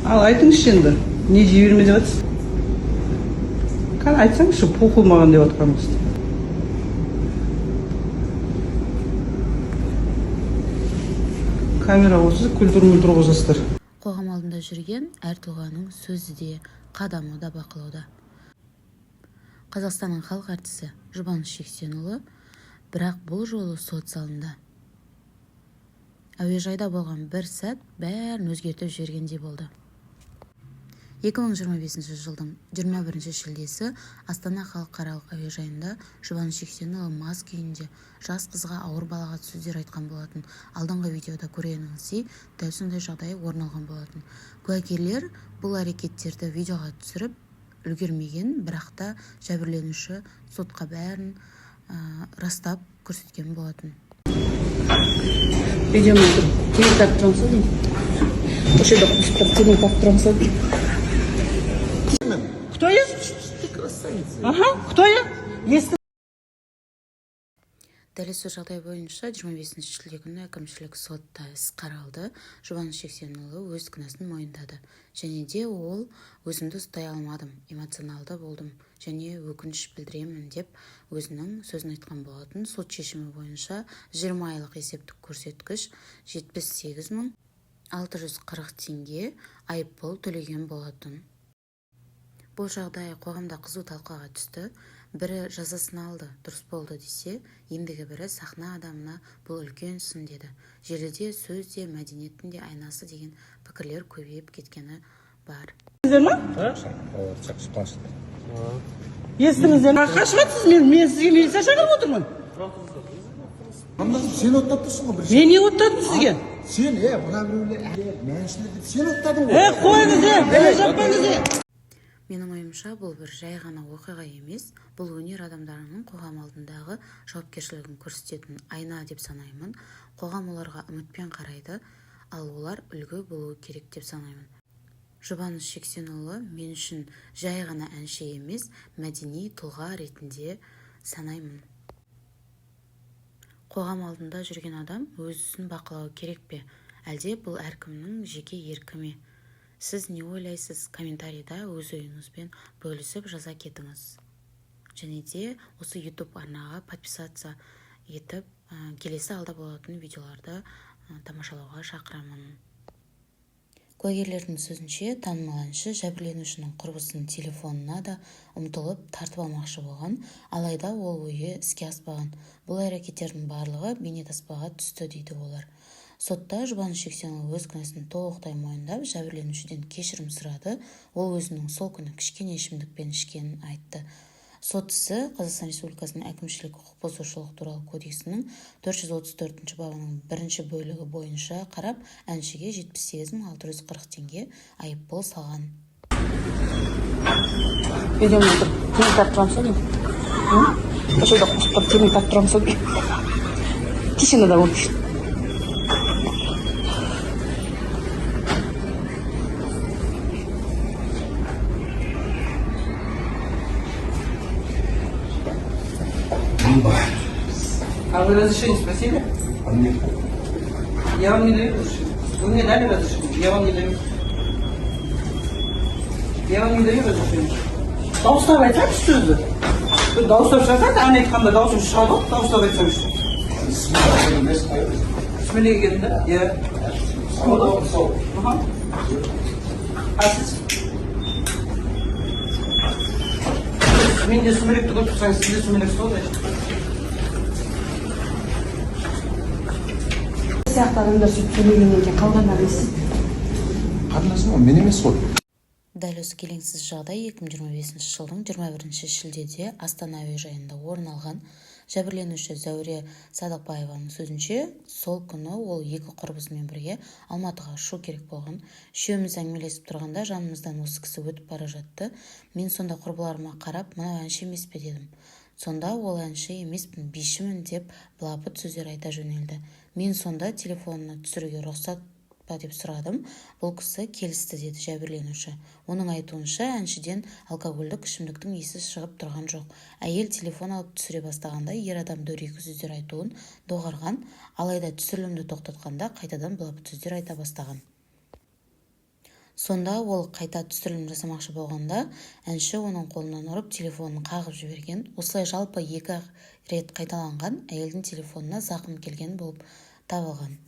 Ал айтыңызшы енді, не жей берме деп жатсыз? Кәне айтсаңызшы, похуй маған деп жатқаныңызды. Камера осы күлдір-мүлдір қозасыздар. Қоғам алдында жүрген әр тұлғаның сөзі де, қадамы да бақылауда. Қазақстанның халық әртісі Жұбаныш Жексенұлы, бірақ бұл жолы сот залында. Әуежайда болған бір сәт бәрін өзгертіп жібергендей болды. 2025 жылдың 21 шілдесі Астана халықаралық әуежайында Жұбаныш Жексенұлы мас күйінде жас қызға ауыр балағат сөздер айтқан болатын. Алдыңғы видеода көргеніңіздей дәл сондай жағдай орын алған болатын. Куәгерлер бұл әрекеттерді видеоға түсіріп үлгермеген, бірақ та жәбірленуші сотқа бәрін растап көрсеткен болатын. Видеомызды темек тартып тұрмыз деймін. Осы жерде қосып темек тартып тұрмыз. Кто я? Ага, кто я? Если... Дәл осы жағдай бойынша 25 шілде күні әкімшілік сотта іс қаралды. Жұбаныш Жексенұлы өз кінәсін мойындады. Және де ол өзімді ұстай алмадым, эмоционалды болдым және өкініш білдіремін деп өзінің сөзін айтқан болатын. Сот шешімі бойынша 20 айлық есептік көрсеткіш 78.640 теңге айыппұл төлеген болатын. Бұл жағдай қоғамда қызу талқыға түсті. Бірі жазасын алды, дұрыс болды десе, ендігі бірі сахна адамына бұл үлкен сын деді. Желіде сөз де, мәдениеттің де айнасы деген пікірлер көбейіп кеткені бар. Естіңіздер ме? Қашып жатсыз, мен сізге милиция шақырып отырмын. Сен оттап тұрсың ғой. Мен не оттадым сізге? Сен, мына біреулер мәншілер деп сен оттадың ғой. Қойыңыз, жаппаңыз. Менің ойымша бұл бір жай ғана оқиға емес, бұл өнер адамдарының қоғам алдындағы жауапкершілігін көрсететін айна деп санаймын. Қоғам оларға үмітпен қарайды, ал олар үлгі болуы керек деп санаймын. Жұбаныш Жексенұлы мен үшін жай ғана әнші емес, мәдени тұлға ретінде санаймын. Қоғам алдында жүрген адам өз ісін бақылауы керек пе? Әлде бұл әркімнің жеке еркі ме? Сіз не ойлайсыз? Комментарийда өз ойыңызбен бөлісіп жаза кетіңіз. Және де осы YouTube арнаға подписация етіп, келесі алда болатын видеоларды тамашалауға шақырамын. Куәгерлердің сөзінше, танымал әнші жәбірленушінің құрбысының телефонына да ұмтылып тартып алмақшы болған, алайда ол ойы іске аспаған. Бұл әрекеттердің барлығы бейнетаспаға түсті дейді олар. Сотта Жұбаныш Жексенұлы өз кінәсін толықтай мойындап, жәбірленушіден кешірім сұрады. Ол өзінің сол күні кішкене ішімдікпен ішкенін айтты. Сот ісі Қазақстан Республикасының әкімшілік құқық бұзушылық туралы кодексінің 434 бабының 1 бөлігі бойынша қарап, әншіге 78.640 теңге айыппұл салған. Видеомызды темек тартып тұрмыз деймін. Осы жерде қосып темек тартып тұрмыз. Тишинада болып. А вы разрешение спросили? Нет. Я вам не даю разрешение. Вы мне дали разрешение? Я вам не даю. Я вам не даю разрешение. Дауыстап айтсаңыз сөзді. Дауыстап шығарсаңыз, ән айтқанда дауысым шығады, дауыстап айтсаңыз. Сүмелеге келдің да? Иә. А сіз? Мен де сүмелекті көріп тұрсаңыз, сіз де сүмелек сол. Сияқты адамдар сөйтіп сөйлегеннен кейін қалғандар несі? Қарындасым, мен емес ғой. Дәл осы келеңсіз жағдай 2025 жылдың 21 шілдеде Астана әуежайында орын алған. Жәбірленуші Зәуре Садықбаеваның сөзінше, сол күні ол екі құрбысымен бірге Алматыға ұшу керек болған. Үшеуміз әңгімелесіп тұрғанда жанымыздан осы кісі өтіп бара жатты. Мен сонда құрбыларыма қарап, мынау әнші емес пе дедім. Сонда ол әнші емеспін, бишімін деп былапыт сөздер айта жөнелді. Мен сонда телефонына түсіруге рұқсат па деп сұрадым. Бұл кісі келісті деді жәбірленуші. Оның айтуынша әншіден алкогольдік ішімдіктің иісі шығып тұрған жоқ. Әйел телефон алып түсіре бастағанда ер адам дөрекі сөздер айтуын доғарған, алайда түсірілімді тоқтатқанда қайтадан былапыт сөздер айта бастаған. Сонда ол қайта түсірілім жасамақшы болғанда әнші оның қолынан ұрып телефонын қағып жіберген. Осылай жалпы 2 рет қайталанған әйелдің телефонына зақым келген болып табылған.